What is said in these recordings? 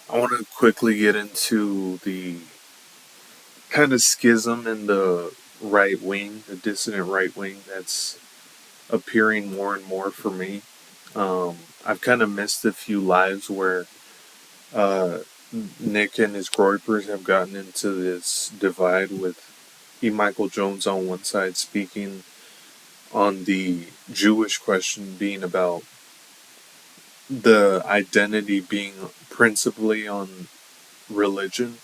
I want to quickly get into the kind of schism in the right wing, the dissident right wing that's appearing more and more for me. I've kind of missed a few lives where uh, Nick and his Groypers have gotten into this divide with Michael Jones on one side speaking on the Jewish question being about the identity being principally on religion,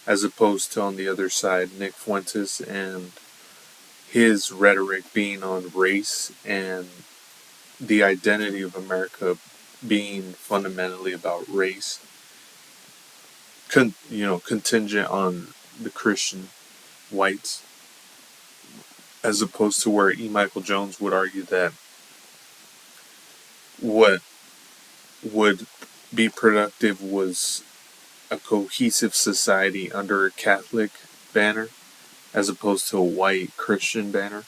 as opposed to on the other side, Nick Fuentes and his rhetoric being on race and the identity of America being fundamentally about race, contingent on the Christian whites, as opposed to where E. Michael Jones would argue that what would be productive was a cohesive society under a Catholic banner as opposed to a white Christian banner,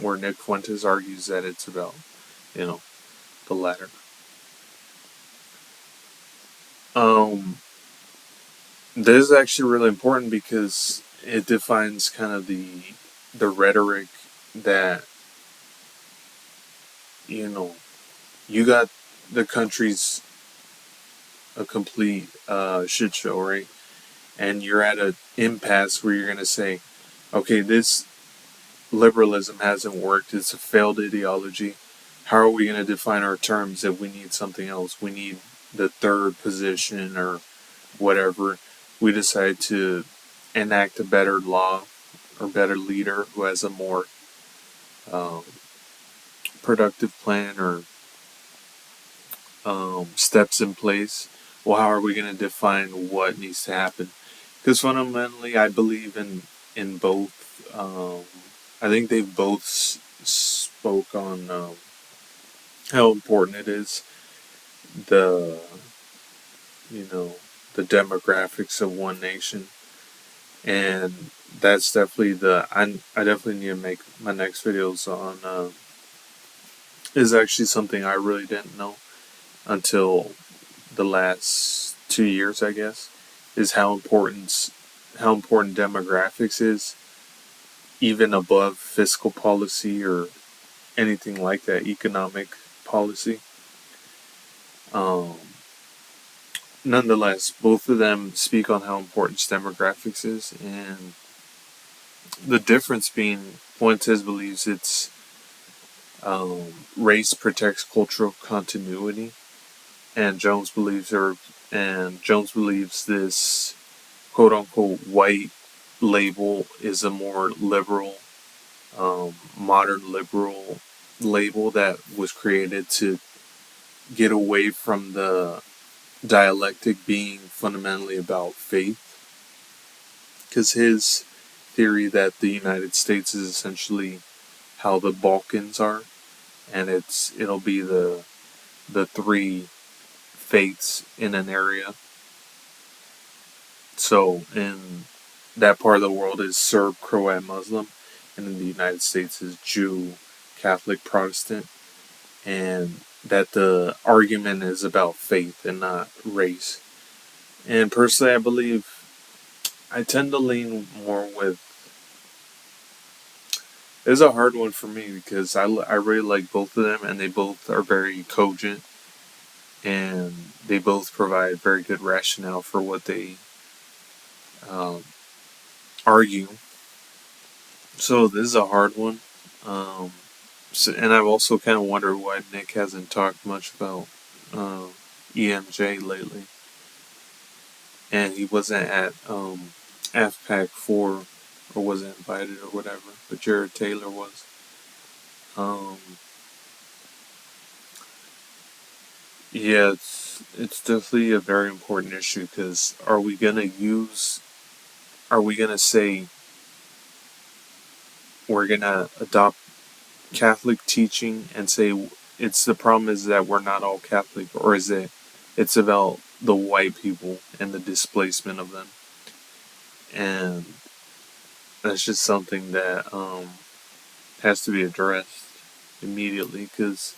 where Nick Fuentes argues that it's about, you know, the latter. Um, this is actually really important because it defines kind of the rhetoric that, you know, you got the country's a complete shit show, right? And you're at an impasse where you're going to say, okay, this liberalism hasn't worked. It's a failed ideology. How are we going to define our terms if we need something else? We need the third position or whatever. We decide to enact a better law or better leader who has a more um, productive plan or steps in place. Well, how are we going to define what needs to happen? Because fundamentally, I believe in both. I think they both spoke on how important it is the you know the demographics of one nation, and that's definitely I definitely need to make my next videos on is actually something I really didn't know until the last 2 years, I guess, is how important demographics is, even above fiscal policy or anything like that, economic policy. Um, Nonetheless, both of them speak on how important demographics is, and the difference being Fuentes believes it's race protects cultural continuity, and Jones believes this quote unquote white label is a more liberal, modern liberal label that was created to get away from the dialectic being fundamentally about faith. Because his theory that the United States is essentially how the Balkans are, and it'll be the three faiths in an area. So in that part of the world is Serb, Croat, Muslim, and in the United States is Jew, Catholic, Protestant, and that the argument is about faith and not race. And personally, I tend to lean more with. It's a hard one for me because I really like both of them, and they both are very cogent, and they both provide very good rationale for what they um, argue. So this is a hard one. Um, and I've also kind of wondered why Nick hasn't talked much about uh, EMJ lately, and he wasn't at AFPAC 4 or wasn't invited or whatever, but Jared Taylor was. Um, yeah, it's definitely a very important issue because are we gonna say we're gonna adopt Catholic teaching and say it's the problem is that we're not all Catholic, or is it's about the white people and the displacement of them, and that's just something that has to be addressed immediately because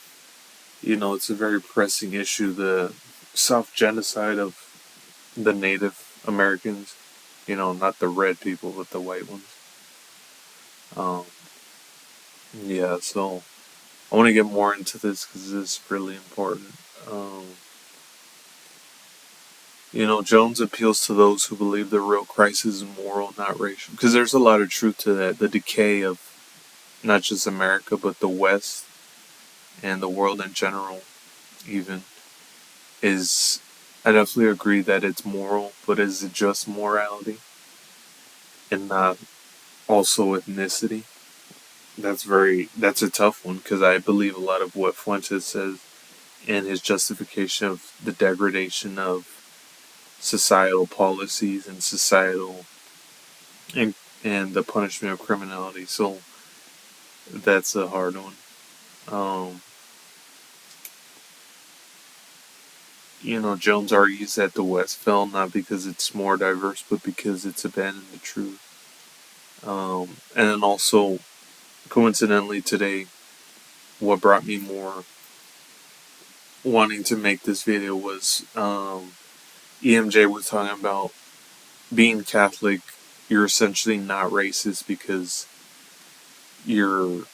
it's a very pressing issue, the soft genocide of the Native Americans, not the red people, but the white ones. Um, yeah, so I want to get more into this because this is really important. Um, Jones appeals to those who believe the real crisis is moral, not racial. Because there's a lot of truth to that. The decay of not just America, but the West and the world in general, even, is. I definitely agree that it's moral, but is it just morality and not also ethnicity? That's a tough one because I believe a lot of what Fuentes says in his justification of the degradation of societal policies and societal and and the punishment of criminality. So that's a hard one. Um, Jones argues that the West fell not because it's more diverse, but because it's abandoned the truth. And then also, coincidentally, today, what brought me more wanting to make this video was EMJ was talking about being Catholic. You're essentially not racist because you're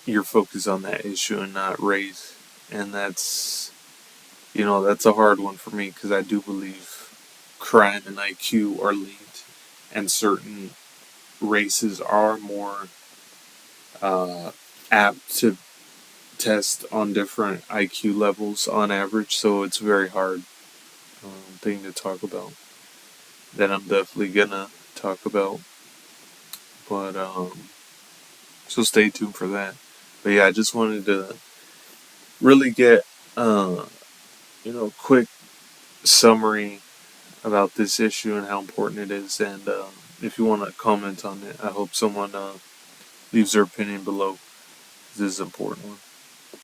you're focused on that issue and not race, and that's a hard one for me because I do believe crime and IQ are linked, and certain races are more apt to test on different IQ levels on average. So it's a very hard thing to talk about that I'm definitely gonna talk about. But so stay tuned for that. But yeah, I just wanted to really get quick summary about this issue and how important it is. And if you want to comment on it, I hope someone leaves their opinion below. This is an important one.